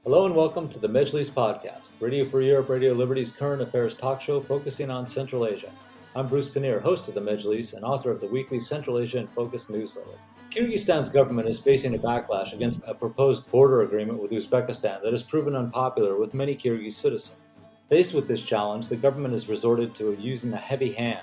Hello and welcome to the Mejlis podcast, Radio Free Europe, Radio Liberty's current affairs talk show focusing on Central Asia. I'm Bruce Pannier, host of the Mejlis and author of the weekly Central Asia in Focus newsletter. Kyrgyzstan's government is facing a backlash against a proposed border agreement with Uzbekistan that has proven unpopular with many Kyrgyz citizens. Faced with this challenge, the government has resorted to using a heavy hand.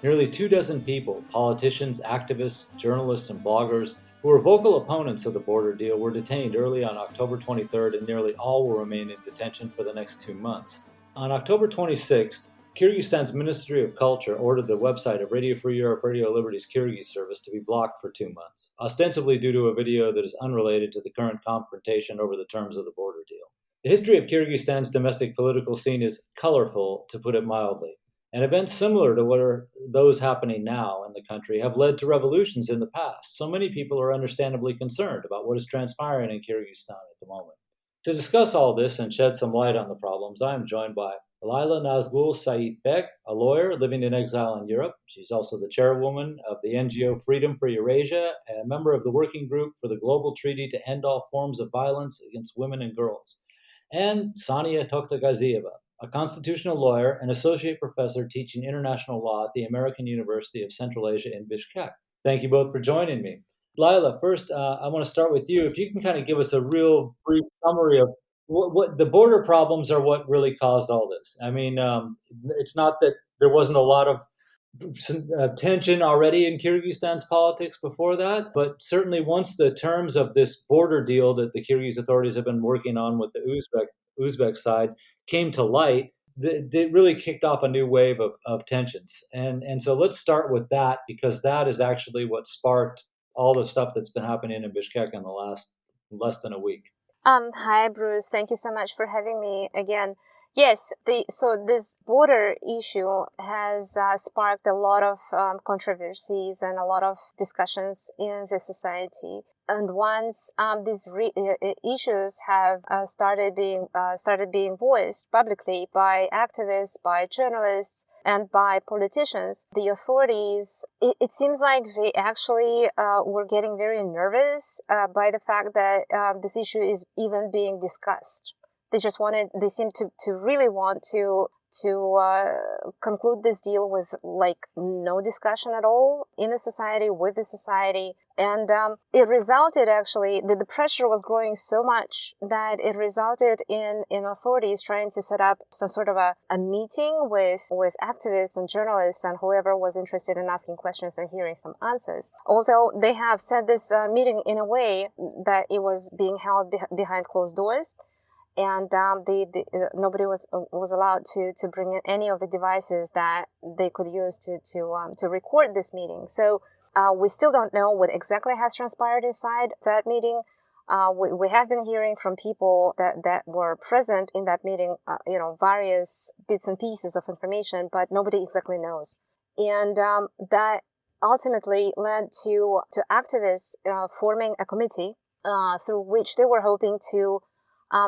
Nearly 24 people, politicians, activists, journalists, and bloggers, who were vocal opponents of the border deal, were detained early on October 23rd, and nearly all will remain in detention for the next 2 months. On October 26th, Kyrgyzstan's Ministry of Culture ordered the website of Radio Free Europe, Radio Liberty's Kyrgyz service to be blocked for 2 months, ostensibly due to a video that is unrelated to the current confrontation over the terms of the border deal. The history of Kyrgyzstan's domestic political scene is colorful, to put it mildly. And events similar to what are those happening now in the country have led to revolutions in the past. So many people are understandably concerned about what is transpiring in Kyrgyzstan at the moment. To discuss all this and shed some light on the problems, I am joined by Laila Nazgul Said Bek, a lawyer living in exile in Europe. She's also the chairwoman of the NGO Freedom for Eurasia, and a member of the Working Group for the Global Treaty to End All Forms of Violence Against Women and Girls. And Sania Tokhtagazieva, a constitutional lawyer and associate professor teaching international law at the American University of Central Asia in Bishkek. Thank you both for joining me. Laila, first, I want to start with you. If you can kind of give us a real brief summary of what the border problems are, what really caused all this. I mean, it's not that there wasn't a lot of tension already in Kyrgyzstan's politics before that, but certainly once the terms of this border deal that the Kyrgyz authorities have been working on with the Uzbek side came to light, it really kicked off a new wave of tensions. And so let's start with that, because that is actually what sparked all the stuff that's been happening in Bishkek in the last less than a week. Hi, Bruce. Thank you so much for having me again. Yes, so this border issue has sparked a lot of controversies and a lot of discussions in the society. And once these issues have started being voiced publicly by activists, by journalists, and by politicians, the authorities, it seems like they actually were getting very nervous by the fact that this issue is even being discussed. They seem to really want to conclude this deal with like no discussion at all in the society, with the society. And it resulted actually, the pressure was growing so much that it resulted in authorities trying to set up some sort of a meeting with activists and journalists and whoever was interested in asking questions and hearing some answers. Although they have set this meeting in a way that it was being held behind closed doors. And nobody was allowed to bring in any of the devices that they could use to record this meeting. So we still don't know what exactly has transpired inside that meeting. We have been hearing from people that were present in that meeting, various bits and pieces of information, but nobody exactly knows. And that ultimately led to activists forming a committee through which they were hoping to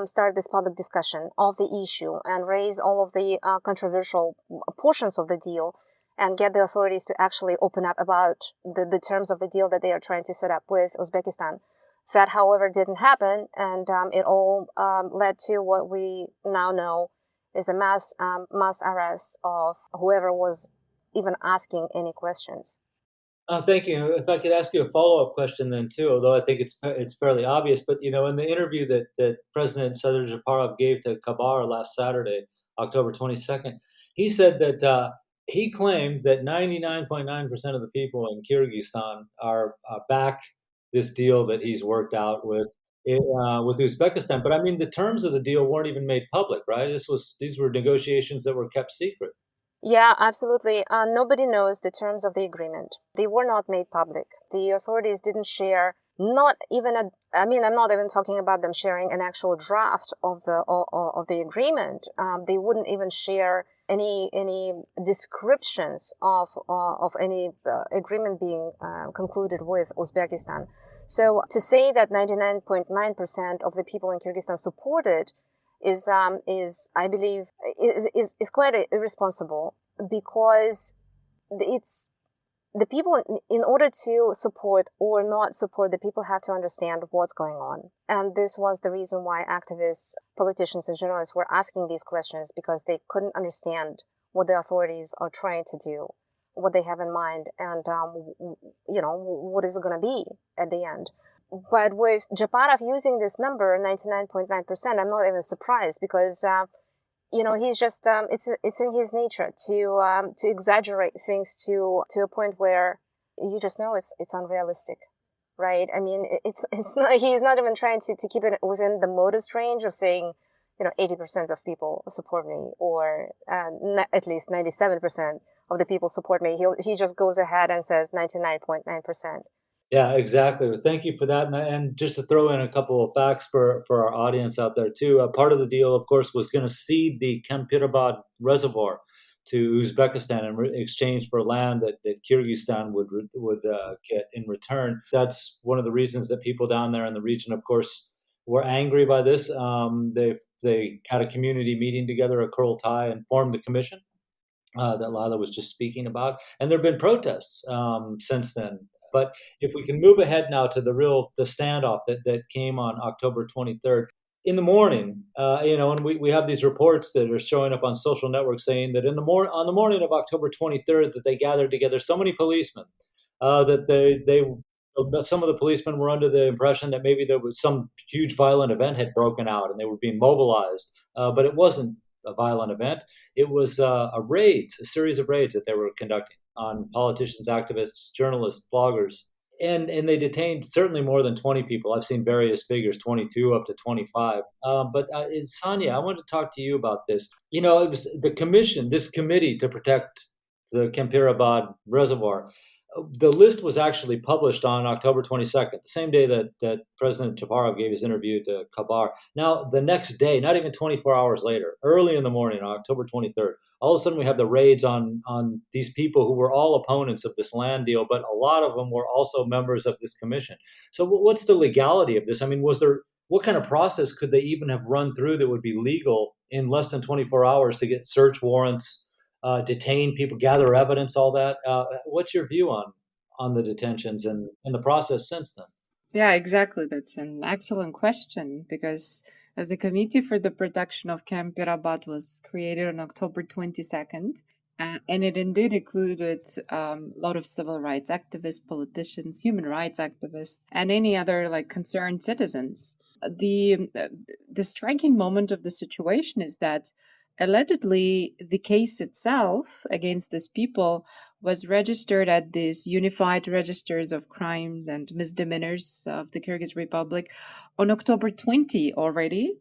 start this public discussion of the issue and raise all of the controversial portions of the deal and get the authorities to actually open up about the terms of the deal that they are trying to set up with Uzbekistan. That, however, didn't happen, and it all led to what we now know is a mass arrest of whoever was even asking any questions. Thank you. If I could ask you a follow-up question then too, although I think it's fairly obvious, but in the interview that President Sadr Japarov gave to Kabar last Saturday, October 22nd, he said that he claimed that 99.9% of the people in Kyrgyzstan are back this deal that he's worked out with Uzbekistan. But I mean, the terms of the deal weren't even made public, right? These were negotiations that were kept secret. Yeah, absolutely. Nobody knows the terms of the agreement. They were not made public. The authorities didn't share, not even I'm not even talking about them sharing an actual draft of the agreement. They wouldn't even share any descriptions of any agreement being concluded with Uzbekistan. So to say that 99.9% of the people in Kyrgyzstan supported is I believe is quite irresponsible, because the people, in order to support or not support, the people have to understand what's going on. And this was the reason why activists, politicians, and journalists were asking these questions, because they couldn't understand what the authorities are trying to do, what they have in mind, and what is it going to be at the end. But with Japarov using this number, 99.9%, I'm not even surprised, because he's just it's in his nature to exaggerate things to a point where you just know it's unrealistic, right? I mean, it's not, he's not even trying to keep it within the modest range of saying 80% of people support me, or at least 97% of the people support me. He just goes ahead and says 99.9%. Yeah, exactly. Well, thank you for that. And just to throw in a couple of facts for our audience out there too, part of the deal, of course, was going to cede the Kempirabad reservoir to Uzbekistan in exchange for land that Kyrgyzstan would get in return. That's one of the reasons that people down there in the region, of course, were angry by this. They had a community meeting together, a Kurultai, and formed the commission that Lila was just speaking about. And there have been protests since then. But if we can move ahead now to the standoff that came on October 23rd. In the morning, and we have these reports that are showing up on social networks saying that on the morning of October 23rd that they gathered together so many policemen that some of the policemen were under the impression that maybe there was some huge violent event had broken out and they were being mobilized, but it wasn't a violent event. It was a series of raids that they were conducting on politicians, activists, journalists, bloggers. And they detained certainly more than 20 people. I've seen various figures, 22 up to 25. But Sonia, I want to talk to you about this. It was this committee to protect the Kempirabad Reservoir. The list was actually published on October 22nd, the same day that President Chaparov gave his interview to Kabar. Now, the next day, not even 24 hours later, early in the morning on October 23rd, all of a sudden we have the raids on these people who were all opponents of this land deal, but a lot of them were also members of this commission. So what's the legality of this? I mean, what kind of process could they even have run through that would be legal in less than 24 hours to get search warrants, detain people, gather evidence, all that? What's your view on the detentions and the process since then? Yeah, exactly. That's an excellent question, because the Committee for the Protection of Camp Pirabat was created on October 22nd, and it indeed included a lot of civil rights activists, politicians, human rights activists, and any other concerned citizens. The striking moment of the situation is that allegedly the case itself against these people was registered at these unified registers of crimes and misdemeanors of the Kyrgyz Republic on October 20 already.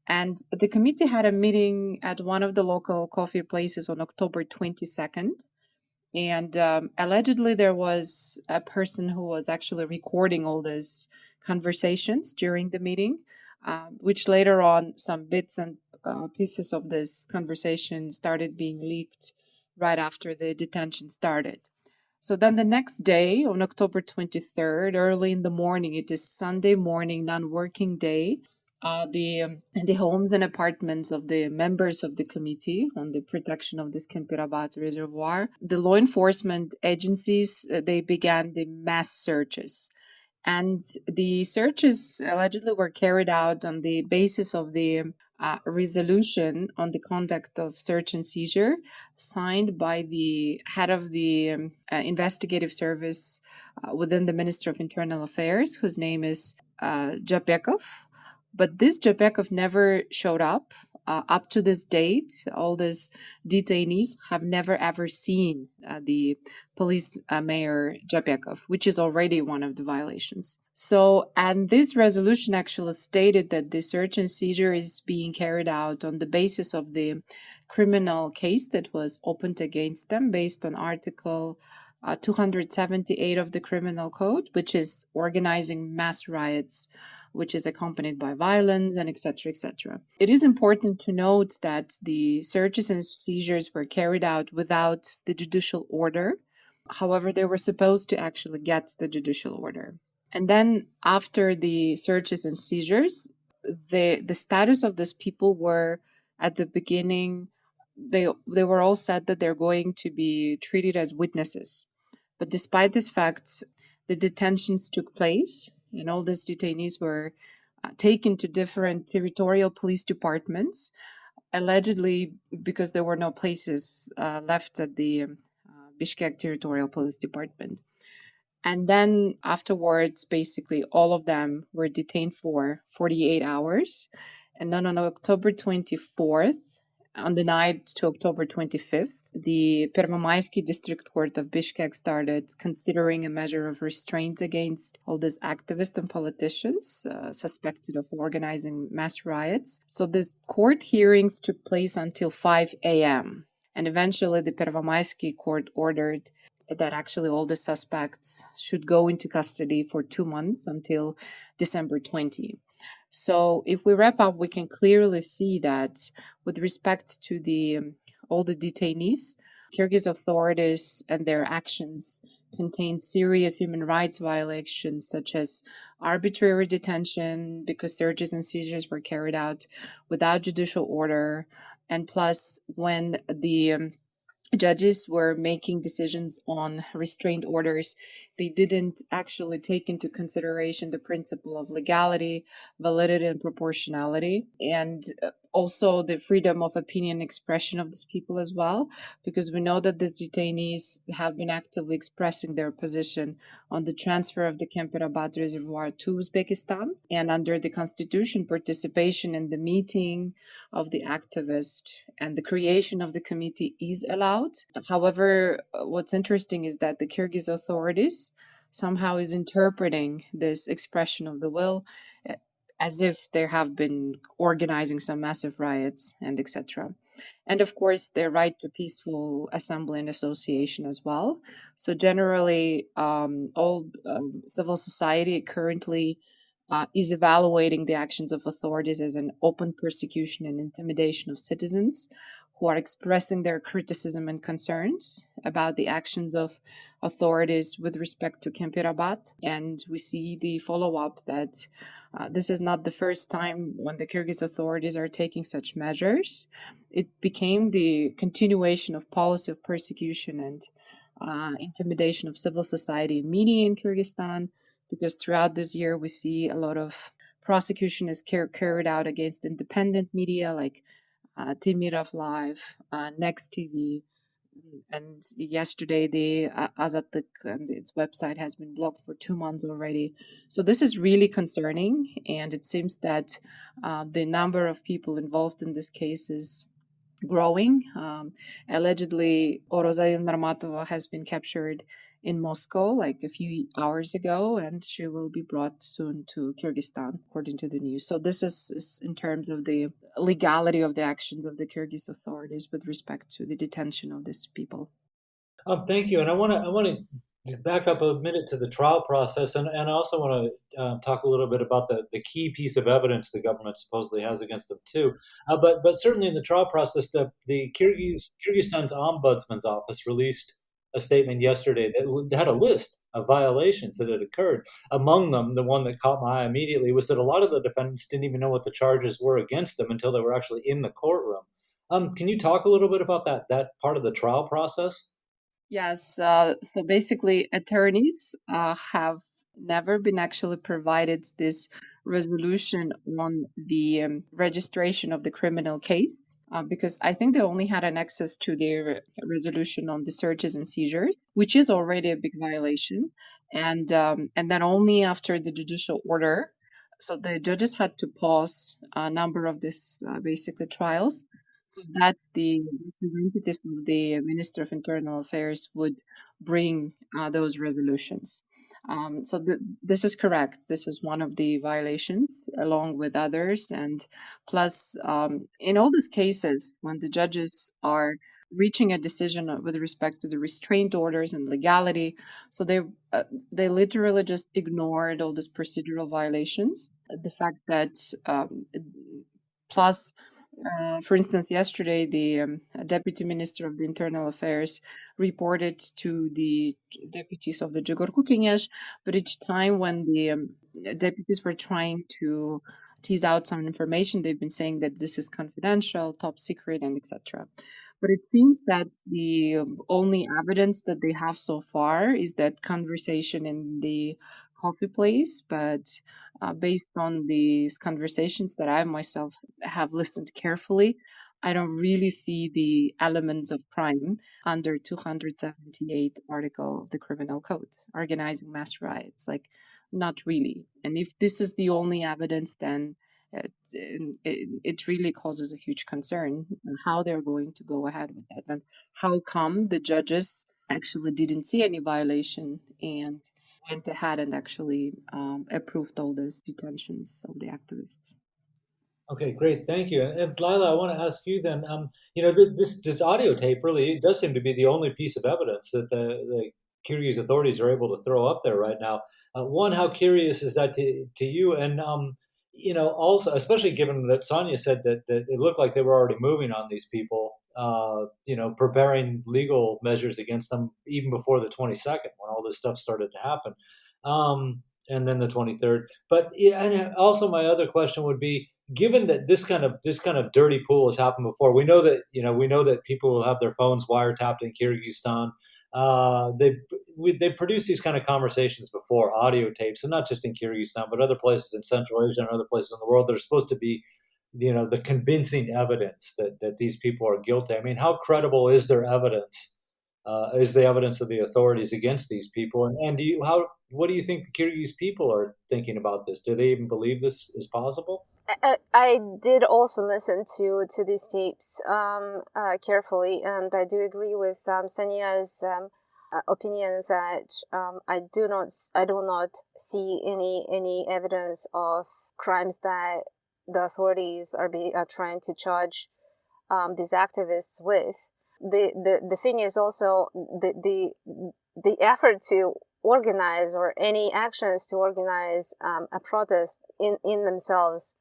And the committee had a meeting at one of the local coffee places on October 22nd. And allegedly there was a person who was actually recording all these conversations during the meeting, which later on some bits and pieces of this conversation started being leaked right after the detention started. So then the next day, on October 23rd, early in the morning, it is Sunday morning, non-working day, the homes and apartments of the members of the committee on the protection of this Kempirabat reservoir, the law enforcement agencies, they began the mass searches. And the searches allegedly were carried out on the basis of the resolution on the conduct of search and seizure signed by the head of the investigative service within the Ministry of Internal Affairs, whose name is Japekov. But this Japekov never showed up. Up to this date, all these detainees have never ever seen the police mayor Japekov, which is already one of the violations. So, and this resolution actually stated that the search and seizure is being carried out on the basis of the criminal case that was opened against them based on Article 278 of the Criminal Code, which is organizing mass riots, which is accompanied by violence and etc., etc. It is important to note that the searches and seizures were carried out without the judicial order. However, they were supposed to actually get the judicial order. And then after the searches and seizures, the status of these people were at the beginning, they were all said that they're going to be treated as witnesses. But despite this fact, the detentions took place, and all these detainees were taken to different territorial police departments, allegedly because there were no places left at the Bishkek Territorial Police Department. And then afterwards, basically all of them were detained for 48 hours. And then on October 24th, on the night to October 25th, the Pervomaisky District Court of Bishkek started considering a measure of restraint against all these activists and politicians suspected of organizing mass riots. So these court hearings took place until 5 a.m. And eventually the Pervomaisky court ordered that actually all the suspects should go into custody for 2 months until December 20. So if we wrap up, we can clearly see that with respect to all the detainees, Kyrgyz authorities and their actions contain serious human rights violations, such as arbitrary detention because searches and seizures were carried out without judicial order. And plus, when the judges were making decisions on restraint orders, they didn't actually take into consideration the principle of legality, validity, and proportionality, and also the freedom of opinion expression of these people as well, because we know that these detainees have been actively expressing their position on the transfer of the Kemperabat reservoir to Uzbekistan, and under the constitution, participation in the meeting of the activist and the creation of the committee is allowed. However, what's interesting is that the Kyrgyz authorities somehow is interpreting this expression of the will as if they have been organizing some massive riots and etc. And of course, their right to peaceful assembly and association as well. So generally, all civil society currently is evaluating the actions of authorities as an open persecution and intimidation of citizens who are expressing their criticism and concerns about the actions of authorities with respect to Kemperabat. And we see the follow-up that this is not the first time when the Kyrgyz authorities are taking such measures. It became the continuation of policy of persecution and intimidation of civil society and media in Kyrgyzstan, because throughout this year we see a lot of prosecution is carried out against independent media like Timirov Live, Next TV, and yesterday the Azatık and its website has been blocked for 2 months already. So this is really concerning, and it seems that the number of people involved in this case is growing. Allegedly, Orozayim Narmatova has been captured in Moscow like a few hours ago, and she will be brought soon to Kyrgyzstan, according to the news. So this is in terms of the legality of the actions of the Kyrgyz authorities with respect to the detention of these people. Thank you, and I want to back up a minute to the trial process, and I also want to talk a little bit about the key piece of evidence the government supposedly has against them too. But certainly in the trial process, the Kyrgyzstan's ombudsman's office released a statement yesterday that had a list of violations that had occurred. Among them, the one that caught my eye immediately was that a lot of the defendants didn't even know what the charges were against them until they were actually in the courtroom. Can you talk a little bit about that part of the trial process? Yes, so basically, attorneys have never been actually provided this resolution on the registration of the criminal case, because I think they only had an access to the resolution on the searches and seizures, which is already a big violation, and then only after the judicial order. So the judges had to pause a number of these basically trials, so that the representative of the Minister of Internal Affairs would bring those resolutions. So this is correct. This is one of the violations, along with others. And plus, in all these cases, when the judges are reaching a decision with respect to the restraint orders and legality, so they literally just ignored all these procedural violations. The fact that plus. For instance, yesterday, the Deputy Minister of the Internal Affairs reported to the deputies of the Jogorku Kengez, but each time when the deputies were trying to tease out some information, they've been saying that this is confidential, top secret, and etc. But it seems that the only evidence that they have so far is that conversation in the coffee place. But based on these conversations that I myself have listened carefully, I don't really see the elements of crime under 278 article of the Criminal Code, organizing mass riots. Like, not really. And if this is the only evidence, then it really causes a huge concern on how they're going to go ahead with that. And how come the judges actually didn't see any violation and went ahead and actually approved all those detentions of the activists? Okay, great, thank you. And Lila, I want to ask you then. This audio tape really does seem to be the only piece of evidence that the Kyrgyz authorities are able to throw up there right now. One, how curious is that to you? And also, especially given that Sonia said that it looked like they were already moving on these people, preparing legal measures against them even before the 22nd, when all this stuff started to happen, and then the 23rd. But yeah, and also my other question would be, given that this kind of dirty pool has happened before, we know that people have their phones wiretapped in Kyrgyzstan. They produced these kind of conversations before, audio tapes, and not just in Kyrgyzstan, but other places in Central Asia and other places in the world that are supposed to be, the convincing evidence that these people are guilty. I mean, how credible is their evidence? Is the evidence of the authorities against these people? And what do you think the Kyrgyz people are thinking about this? Do they even believe this is possible? I did also listen to these tapes carefully, and I do agree with Sanya's opinion that I do not see any evidence of crimes that the authorities are trying to charge these activists with. The thing is also the effort to organize, or any actions to organize a protest in themselves.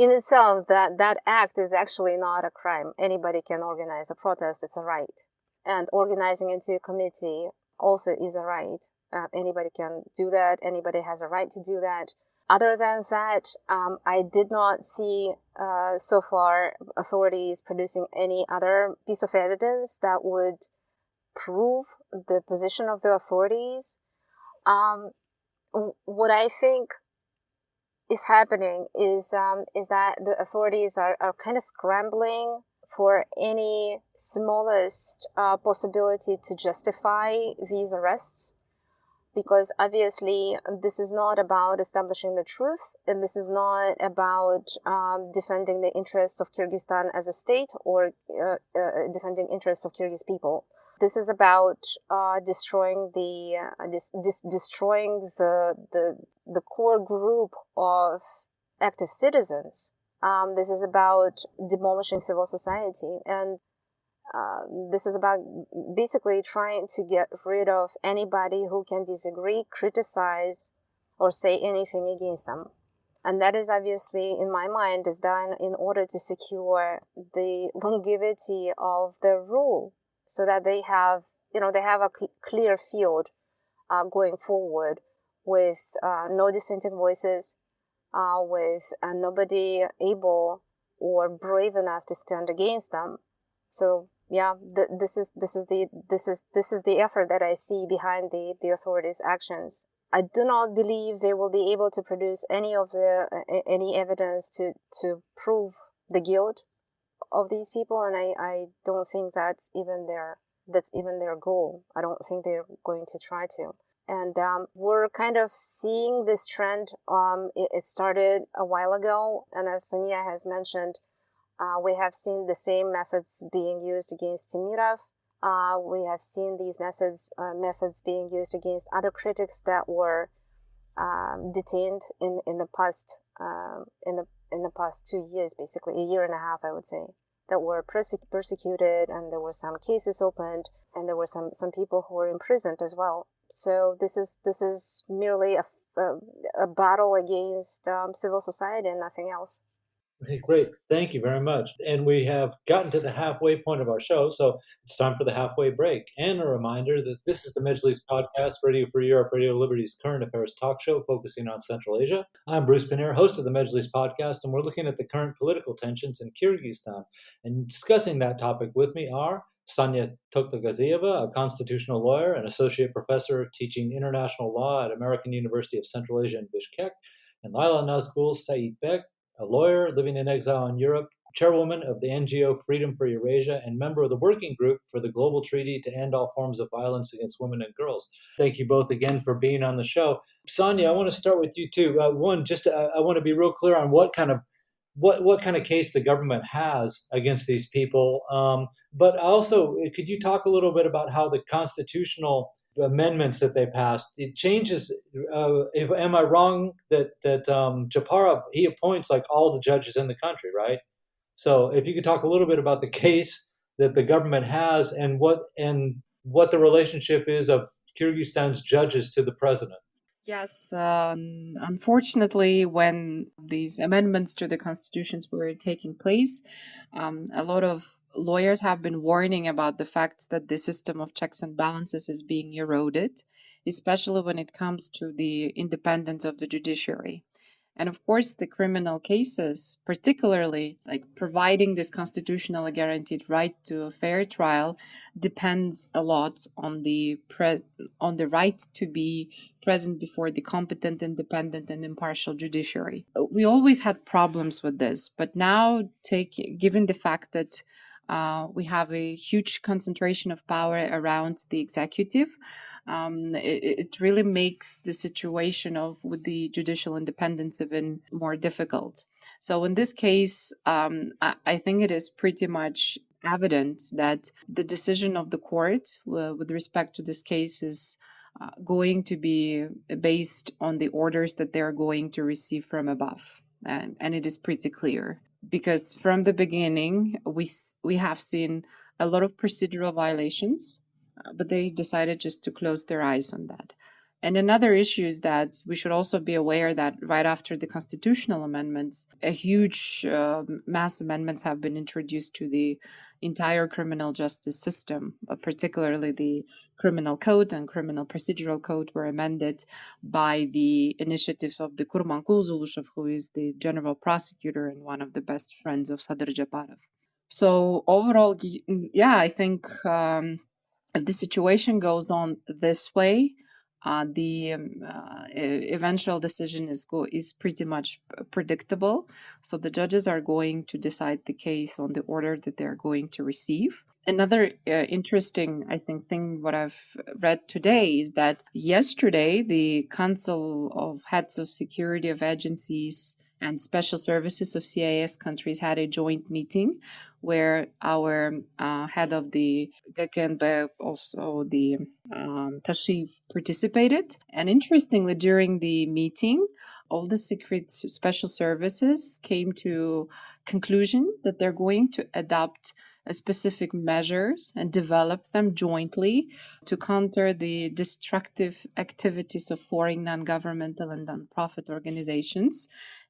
In itself, that act is actually not a crime. Anybody can organize a protest. It's a right. And organizing into a committee also is a right. Anybody can do that. Anybody has a right to do that. Other than that, I did not see so far authorities producing any other piece of evidence that would prove the position of the authorities. What I think is happening is that the authorities are kind of scrambling for any smallest possibility to justify these arrests, because obviously this is not about establishing the truth, and this is not about defending the interests of Kyrgyzstan as a state, or defending interests of Kyrgyz people. This is about destroying destroying the core group of active citizens. This is about demolishing civil society, and this is about basically trying to get rid of anybody who can disagree, criticize, or say anything against them. And that is obviously, in my mind, is done in order to secure the longevity of the rule, so that they have a clear field going forward, with no dissenting voices, with nobody able or brave enough to stand against them. So yeah, this is the effort that I see behind the authorities' actions. I do not believe they will be able to produce any evidence to prove the guilt of these people, and I don't think that's even their goal. I don't think they're going to try to. And we're kind of seeing this trend. It started a while ago, and as Sania has mentioned, we have seen the same methods being used against Timirov. We have seen these methods being used against other critics that were detained in the past in the past 2 years, basically a year and a half, I would say, that were persecuted, and there were some cases opened, and there were some people who were imprisoned as well. So this is merely a battle against civil society and nothing else. Okay, great. Thank you very much. And we have gotten to the halfway point of our show, so it's time for the halfway break. And a reminder that this is the Majlis podcast, Radio Free Europe, Radio Liberty's current affairs talk show focusing on Central Asia. I'm Bruce Pannier, host of the Majlis podcast, and we're looking at the current political tensions in Kyrgyzstan. And discussing that topic with me are Sanya Toktagazieva, a constitutional lawyer and associate professor teaching international law at American University of Central Asia in Bishkek, and Laila Nazgul Saeed Bek, a lawyer living in exile in Europe, chairwoman of the NGO Freedom for Eurasia, and member of the working group for the Global Treaty to End All Forms of Violence Against Women and Girls. Thank you both again for being on the show. Sanya, I want to start with you too. One, I want to be real clear on what kind of case the government has against these people. But also, could you talk a little bit about how the constitutional amendments that they passed, it changes? Am I wrong that Japarov, he appoints like all the judges in the country, right? So if you could talk a little bit about the case that the government has and what the relationship is of Kyrgyzstan's judges to the president. Yes, unfortunately, when these amendments to the constitutions were taking place, a lot of lawyers have been warning about the fact that the system of checks and balances is being eroded, especially when it comes to the independence of the judiciary. And of course, the criminal cases, particularly like providing this constitutionally guaranteed right to a fair trial, depends a lot on the right to be present before the competent, independent, and impartial judiciary. We always had problems with this, but now, given the fact that we have a huge concentration of power around the executive, it really makes the situation with the judicial independence even more difficult. So in this case, I think it is pretty much evident that the decision of the court with respect to this case is going to be based on the orders that they're going to receive from above. And it is pretty clear because from the beginning, we have seen a lot of procedural violations, but they decided just to close their eyes on that. And another issue is that we should also be aware that right after the constitutional amendments, a huge mass amendments have been introduced to the entire criminal justice system, particularly the criminal code and criminal procedural code were amended by the initiatives of the Kurmanqul Zuluşov, who is the general prosecutor and one of the best friends of Sadr Japarov. So overall, yeah, I think if the situation goes on this way, the eventual decision is pretty much predictable. So the judges are going to decide the case on the order that they're going to receive. Another interesting, I think, thing what I've read today is that yesterday the Council of Heads of Security of Agencies and Special Services of CIS countries had a joint meeting where our head of the GKNB, also the Tashiv, participated. And interestingly, during the meeting, all the secret special services came to conclusion that they're going to adopt specific measures and develop them jointly to counter the destructive activities of foreign non-governmental and non-profit organizations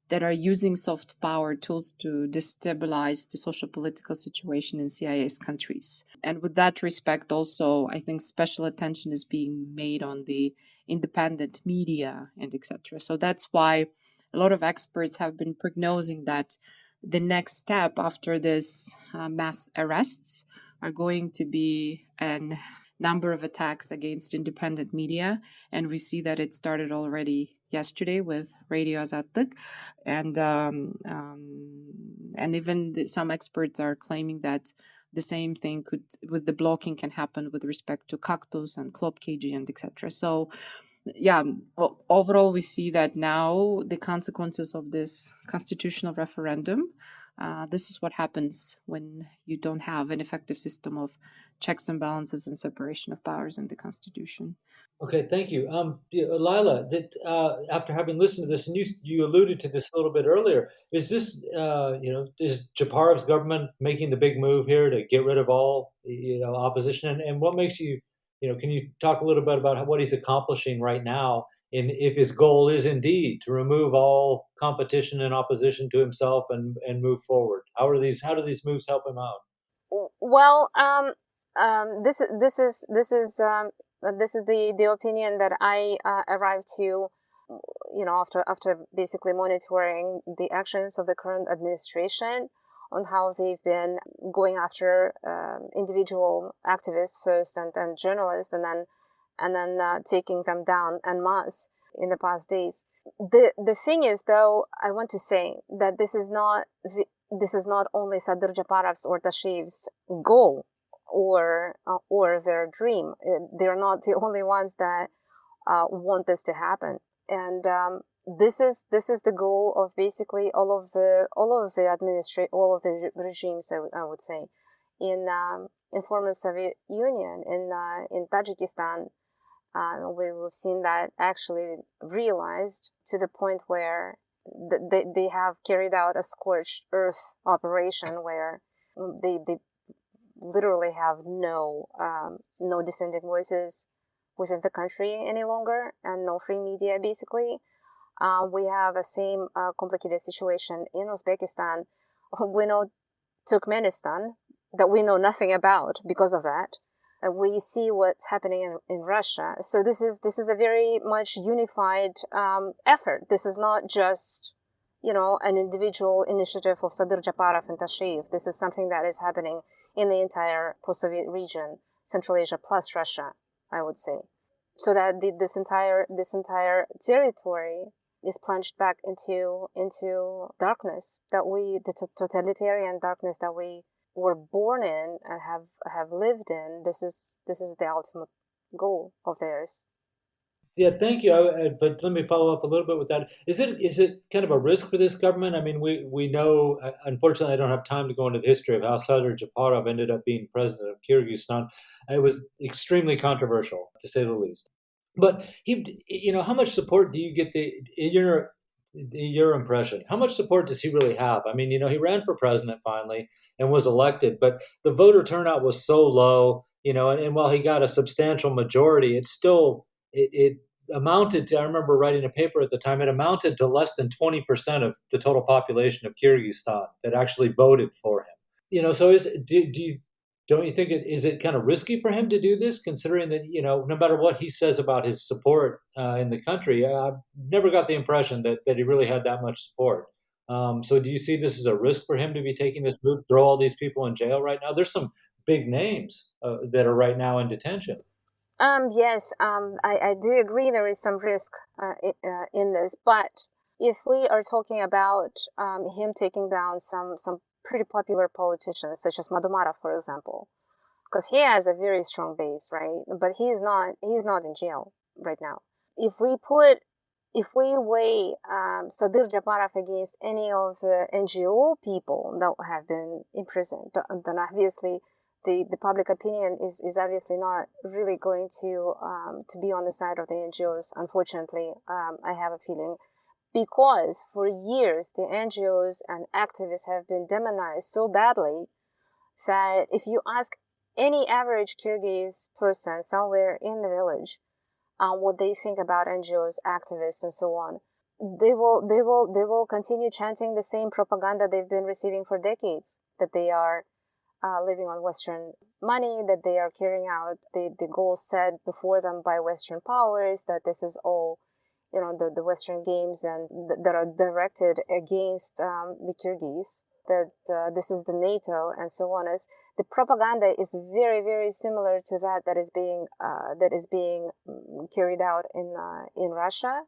that are using soft power tools to destabilize the social political situation in CIS countries. And with that respect, also, I think special attention is being made on the independent media and etc. So that's why a lot of experts have been prognosing that the next step after this mass arrests are going to be a number of attacks against independent media. And we see that it started already yesterday with Radio Azatlık, and even some experts are claiming that the same thing with the blocking can happen with respect to Cactus and Club KG and etc. So yeah, well, overall we see that now the consequences of this constitutional referendum, this is what happens when you don't have an effective system of checks and balances and separation of powers in the constitution. Okay, thank you. Lila, after having listened to this, and you alluded to this a little bit earlier, is this, is Japarov's government making the big move here to get rid of all, opposition? And what makes you, can you talk a little bit about what he's accomplishing right now, and if his goal is indeed to remove all competition and opposition to himself and move forward? How do these moves help him out? Well, this is the opinion that I arrived to, after basically monitoring the actions of the current administration on how they've been going after individual activists first and journalists, and then taking them down en masse in the past days. The thing is, though, I want to say that this is not only Sadir Japarov's or Tashiyev's goal or their dream. They're not the only ones that want this to happen, and this is the goal of basically all of the regimes, I would say, in former Soviet Union, in Tajikistan. We've seen that actually realized to the point where they have carried out a scorched earth operation where they literally have no dissenting voices within the country any longer, and no free media, basically. We have a same complicated situation in Uzbekistan. We know Turkmenistan, that we know nothing about because of that. We see what's happening in Russia. So this is a very much unified effort. This is not just, an individual initiative of Sadir Japarov and Tashiyev. This is something that is happening in the entire post-Soviet region, Central Asia plus Russia, I would say. So that this entire territory is plunged back into darkness, the totalitarian darkness that we were born in and have lived in. This is the ultimate goal of theirs. Yeah, thank you. But let me follow up a little bit with that. Is it kind of a risk for this government? I mean, we know, unfortunately, I don't have time to go into the history of how Sadir Japarov ended up being president of Kyrgyzstan. It was extremely controversial, to say the least. But how much support do you get in your impression? How much support does he really have? I mean, he ran for president finally and was elected, but the voter turnout was so low, and while he got a substantial majority, it amounted to, I remember writing a paper at the time, it amounted to less than 20% of the total population of Kyrgyzstan that actually voted for him. So don't you think is it kind of risky for him to do this, considering that, no matter what he says about his support in the country, I never got the impression that he really had that much support. So do you see this as a risk for him to be taking this move, throw all these people in jail right now? There's some big names that are right now in detention. Yes, I do agree there is some risk in this, but if we are talking about him taking down some pretty popular politicians, such as Madumarov, for example, because he has a very strong base, right? But he's not in jail right now. If we weigh Sadir Japarov against any of the NGO people that have been imprisoned, then obviously the public opinion is obviously not really going to be on the side of the NGOs. Unfortunately, I have a feeling, because for years the NGOs and activists have been demonized so badly that if you ask any average Kyrgyz person somewhere in the village what they think about NGOs, activists, and so on, they will continue chanting the same propaganda they've been receiving for decades, that they are living on Western money, that they are carrying out the goals set before them by Western powers, that this is all, the Western games and that are directed against the Kyrgyz, that this is the NATO and so on. As the propaganda is very, very similar to that is being carried out in Russia.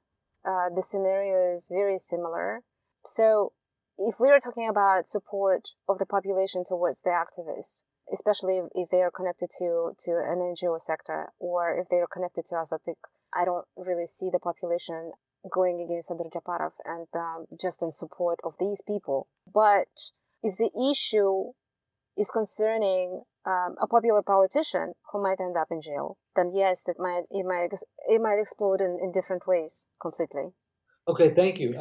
The scenario is very similar. So if we are talking about support of the population towards the activists, especially if they are connected to an NGO sector, or if they are connected to Azatik, I don't really see the population going against Sadir Japarov and just in support of these people. But if the issue is concerning a popular politician who might end up in jail, then yes, it might explode in different ways completely. Okay, thank you.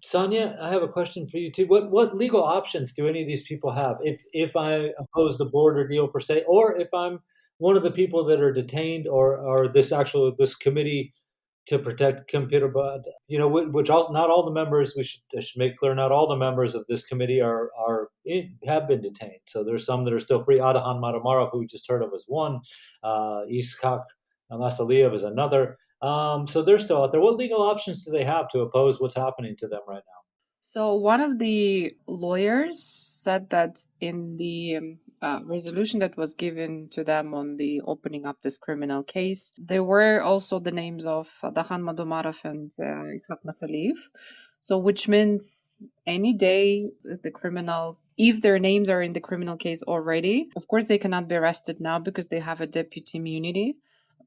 Sonia, I have a question for you too. What legal options do any of these people have if I oppose the border deal per se, or if I'm one of the people that are detained, or this committee to protect computer, which not all the members, I should make clear, not all the members of this committee have been detained. So there's some that are still free. Adahan Maramarov, who we just heard of, is one. Iskak Masaliyev is another. So they're still out there. What legal options do they have to oppose what's happening to them right now? So one of the lawyers said that in the resolution that was given to them on the opening up this criminal case, there were also the names of Dahan Madomarov and Ishak Masaliyev. So which means any day the criminal, if their names are in the criminal case already, of course they cannot be arrested now because they have a deputy immunity.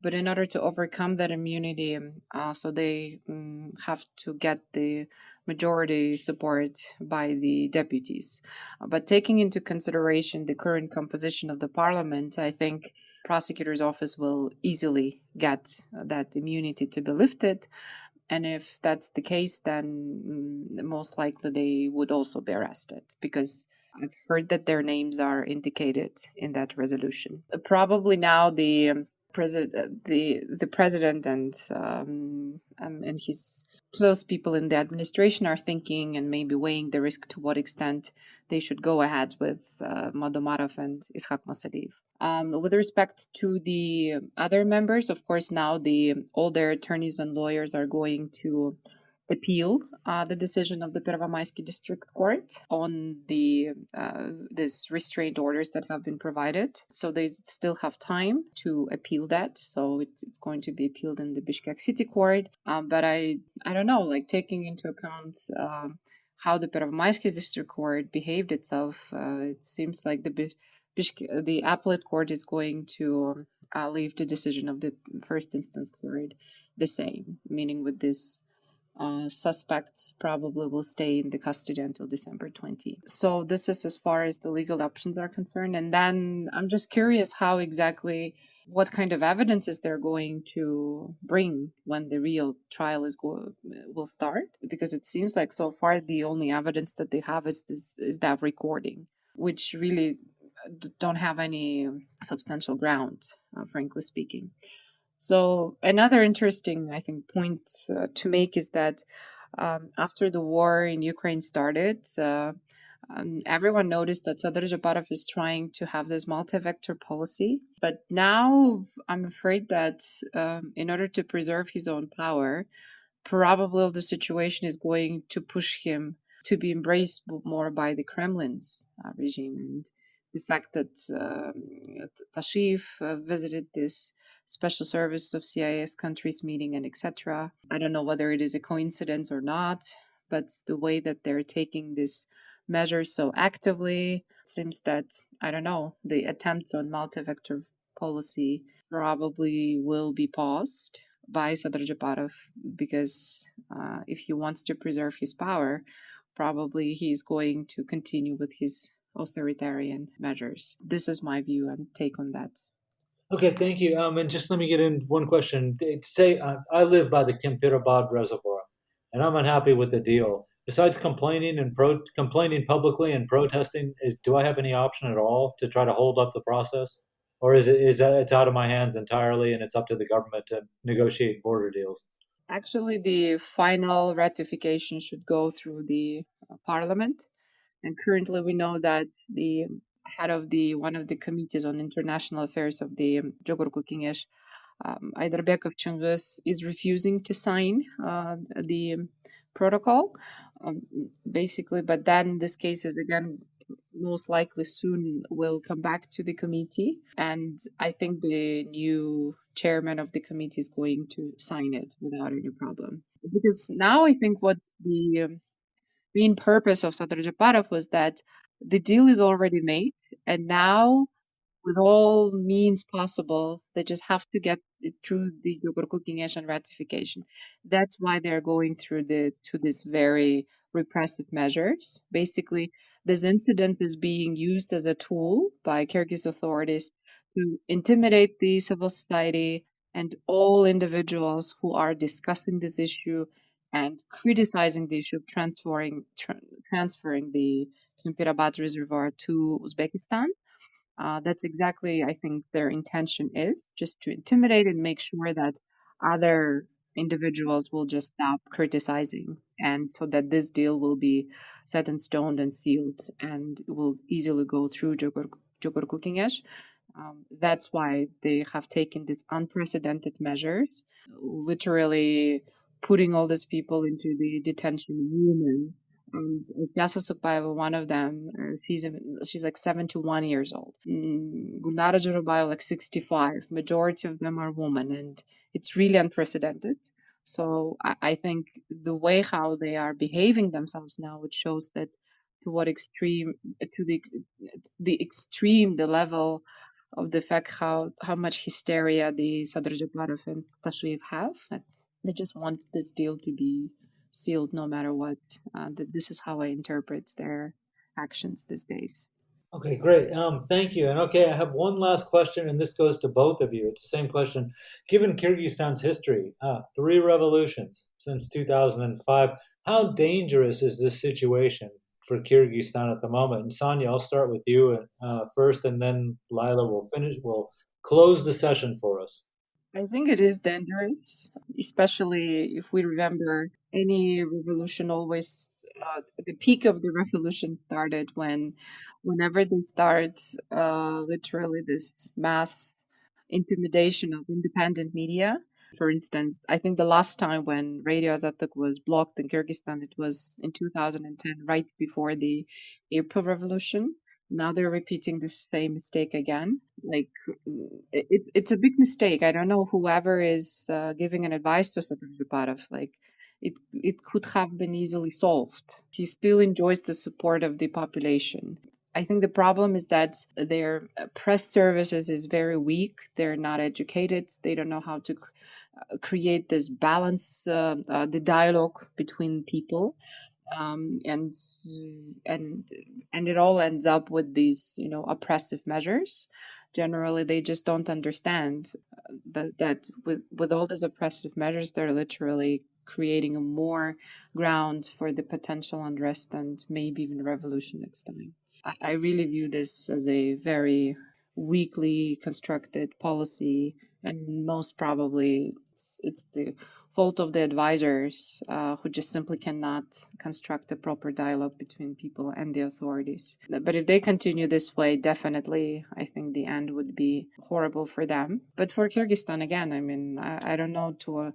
But in order to overcome that immunity, so they have to get the majority support by the deputies. But taking into consideration the current composition of the parliament, I think prosecutor's office will easily get that immunity to be lifted. And if that's the case, then most likely they would also be arrested because I've heard that their names are indicated in that resolution. Probably now the president and his close people in the administration are thinking and maybe weighing the risk to what extent they should go ahead with Madomarov and Ishak Masaliyev. With respect to the other members, of course, now all their attorneys and lawyers are going to appeal the decision of the Pervomaisky District Court on these restraint orders that have been provided. So they still have time to appeal that. So it's going to be appealed in the Bishkek City Court. But I don't know, like taking into account how the Pervomaisky District Court behaved itself, it seems like the appellate court is going to leave the decision of the first instance court the same, meaning with this suspects probably will stay in the custody until December 20. So this is as far as the legal options are concerned. And then I'm just curious what kind of evidences they're going to bring when the real trial will start, because it seems like so far the only evidence that they have is that recording, which really don't have any substantial ground, frankly speaking. So another interesting, I think, point to make is that after the war in Ukraine started, everyone noticed that Sadr Japarov is trying to have this multi-vector policy. But now I'm afraid that in order to preserve his own power, probably the situation is going to push him to be embraced more by the Kremlin's regime. And the fact that Tashiv visited this special service of CIS countries meeting and etc. I don't know whether it is a coincidence or not, but the way that they're taking this measure so actively, it seems that, I don't know, the attempts on multi-vector policy probably will be paused by Sadr Japarov because if he wants to preserve his power, probably he's going to continue with his authoritarian measures. This is my view and take on that. Okay, thank you. And just let me get in one question. Say I live by the Kempirabad Reservoir, and I'm unhappy with the deal. Besides complaining publicly and protesting, do I have any option at all to try to hold up the process, or is it's out of my hands entirely, and it's up to the government to negotiate border deals? Actually, the final ratification should go through the parliament, and currently we know that the head of one of the committees on international affairs of the Jogorku Kengesh, Ayderbekov Chingiz, is refusing to sign the protocol, basically. But then this case is again most likely soon will come back to the committee, and I think the new chairman of the committee is going to sign it without any problem. Because now I think what the main purpose of Sadr Japarov was that the deal is already made, and now with all means possible, they just have to get it through the Jogorku Kengesh and ratification. That's why they're going through this very repressive measures. Basically, this incident is being used as a tool by Kyrgyz authorities to intimidate the civil society and all individuals who are discussing this issue and criticizing the issue of transferring the Kempirabad Reservoir to Uzbekistan. That's exactly, I think, their intention is, just to intimidate and make sure that other individuals will just stop criticizing, and so that this deal will be set in stone and sealed and will easily go through Jogorku Kengesh. That's why they have taken these unprecedented measures, literally putting all these people into the detention room and And Yasa Sukbayeva, one of them, she's like 71 years old. Gulnara Jurabayeva, like 65. Majority of them are women, and it's really unprecedented. So I think the way how they are behaving themselves now, it shows that to what extreme, to the extreme, the level of the fact how much hysteria the Sadr Japarov and Tashiyev have. They just want this deal to be sealed no matter what. This is how I interpret their actions these days. Okay, great. Thank you. And okay, I have one last question, and this goes to both of you. It's the same question. Given Kyrgyzstan's history, 3 revolutions since 2005, how dangerous is this situation for Kyrgyzstan at the moment? And Sonia, I'll start with you first, and then Lila will finish. Will close the session for us. I think it is dangerous, especially if we remember any revolution always, the peak of the revolution started whenever they start literally this mass intimidation of independent media. For instance, I think the last time when Radio Azatuk was blocked in Kyrgyzstan, it was in 2010, right before the April Revolution. Now they're repeating the same mistake again. Like, it's a big mistake. I don't know whoever is giving an advice to Sadr Japarov. Like, it could have been easily solved. He still enjoys the support of the population. I think the problem is that their press services is very weak. They're not educated. They don't know how to create this balance, the dialogue between people. And it all ends up with these, oppressive measures. Generally, they just don't understand that with all these oppressive measures, they're literally creating a more ground for the potential unrest and maybe even revolution next time. I really view this as a very weakly constructed policy, and most probably it's the fault of the advisors who just simply cannot construct a proper dialogue between people and the authorities. But if they continue this way, definitely, I think the end would be horrible for them. But for Kyrgyzstan, again, I mean, I don't know to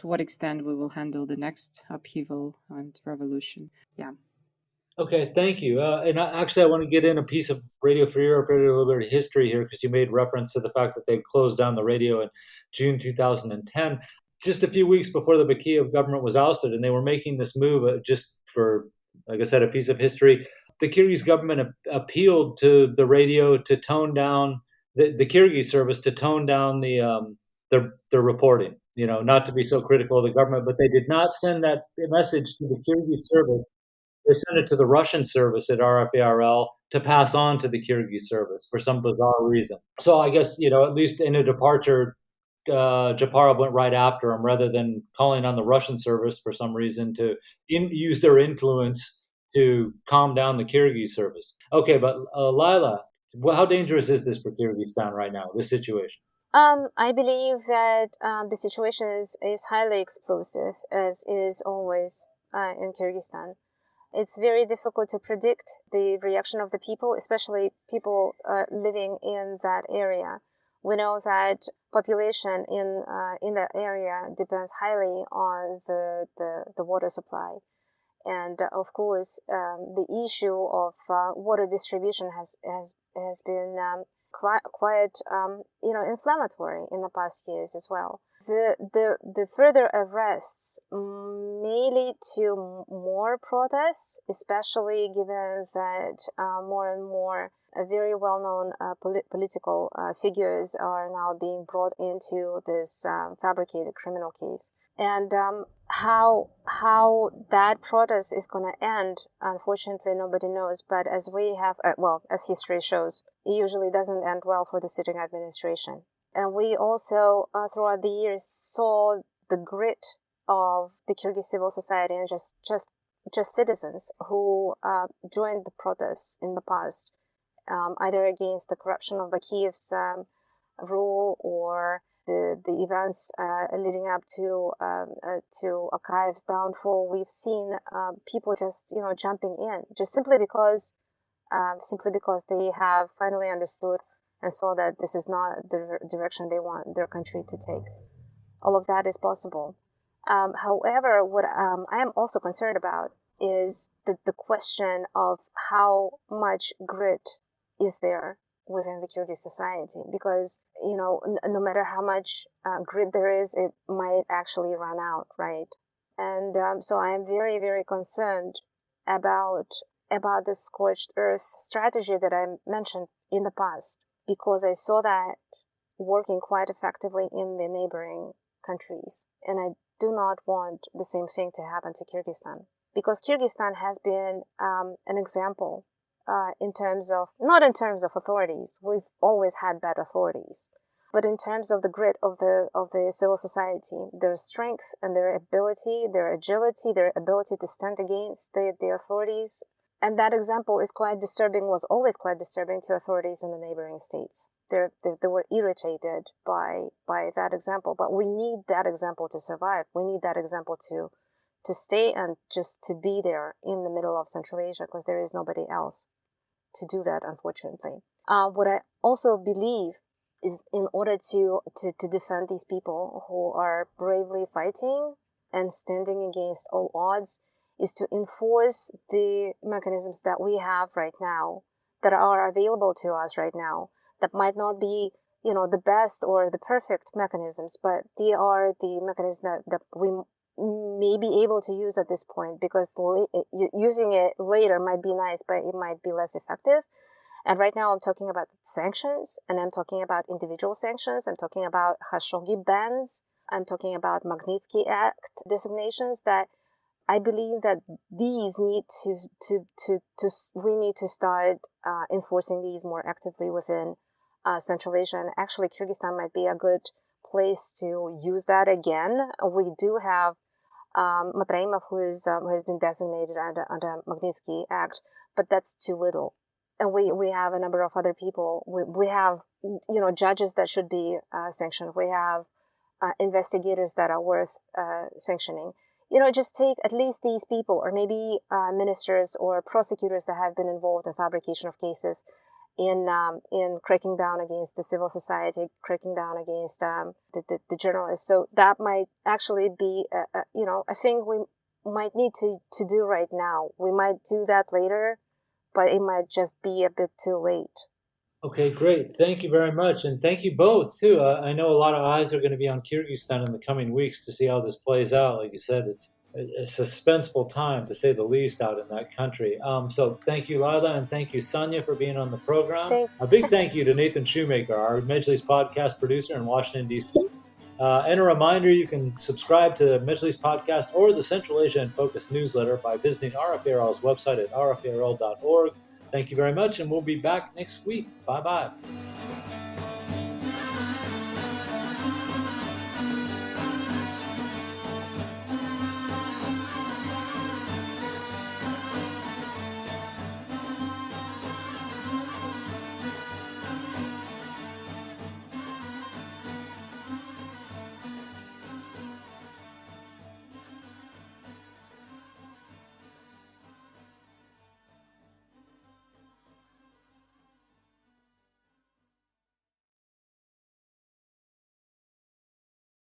what extent we will handle the next upheaval and revolution. Yeah. Okay, thank you. And actually, I want to get in a piece of Radio Free Europe, Radio Liberty history here, because you made reference to the fact that they closed down the radio in June 2010, just a few weeks before the Bakiyev government was ousted, and they were making this move just for, like I said, a piece of history. The Kyrgyz government appealed to the radio to tone down the Kyrgyz service to tone down their reporting. Not to be so critical of the government, but they did not send that message to the Kyrgyz service. They sent it to the Russian service at RFE to pass on to the Kyrgyz service for some bizarre reason. So I guess, at least in a departure, Japarov went right after him rather than calling on the Russian service for some reason to use their influence to calm down the Kyrgyz service. Okay, but Lila, how dangerous is this for Kyrgyzstan right now, this situation? I believe that the situation is highly explosive, as is always in Kyrgyzstan. It's very difficult to predict the reaction of the people, especially people living in that area. We know that population in that area depends highly on the water supply, and of course, the issue of water distribution has been quite inflammatory in the past years as well. The further arrests may lead to more protests, especially given that more and more very well-known political figures are now being brought into this fabricated criminal case. And how that protest is going to end, unfortunately, nobody knows. But as we have, as history shows, it usually doesn't end well for the sitting administration. And we also, throughout the years, saw the grit of the Kyrgyz civil society and just citizens who joined the protests in the past, either against the corruption of Bakiyev's rule or the events leading up to Akayev's downfall. We've seen people just jumping in just simply because they have finally understood and saw that this is not the direction they want their country to take. All of that is possible. However, what I am also concerned about is the question of how much grit is there within the Kyrgyz society, because no matter how much grit there is, it might actually run out, right? And so I am very, very concerned about the scorched earth strategy that I mentioned in the past, because I saw that working quite effectively in the neighboring countries, and I do not want the same thing to happen to Kyrgyzstan, because Kyrgyzstan has been an example not in terms of authorities. We've always had bad authorities, but in terms of the grit of the civil society, their strength and their ability, their agility, their ability to stand against the authorities. And that example is quite disturbing, was always quite disturbing to authorities in the neighboring states. They were irritated by that example, but we need that example to survive. We need that example to stay and just to be there in the middle of Central Asia, because there is nobody else to do that, unfortunately. What I also believe is, in order to defend these people who are bravely fighting and standing against all odds, is to enforce the mechanisms that we have right now, that are available to us right now, that might not be, the best or the perfect mechanisms, but they are the mechanisms that we may be able to use at this point, because using it later might be nice, but it might be less effective. And right now I'm talking about sanctions, and I'm talking about individual sanctions. I'm talking about Khashoggi bans. I'm talking about Magnitsky Act designations, that I believe that these need we need to start enforcing these more actively within Central Asia. And actually, Kyrgyzstan might be a good place to use that again. We do have Matraimov, who has been designated under Magnitsky Act, but that's too little. And we have a number of other people. We have judges that should be sanctioned. We have investigators that are worth sanctioning. Just take at least these people, or maybe ministers or prosecutors that have been involved in fabrication of cases, in cracking down against the civil society, cracking down against the journalists. So that might actually be a thing we might need to do right now. We might do that later, but it might just be a bit too late. Okay, great. Thank you very much. And thank you both, too. I know a lot of eyes are going to be on Kyrgyzstan in the coming weeks to see how this plays out. Like you said, it's a suspenseful time, to say the least, out in that country. So thank you, Lila, and thank you, Sonia, for being on the program. A big thank you to Nathan Shoemaker, our Mejlis podcast producer in Washington, D.C. And a reminder, you can subscribe to Mejlis podcast or the Central Asia in Focus newsletter by visiting RFERL's website at rferl.org. Thank you very much, and we'll be back next week. Bye-bye.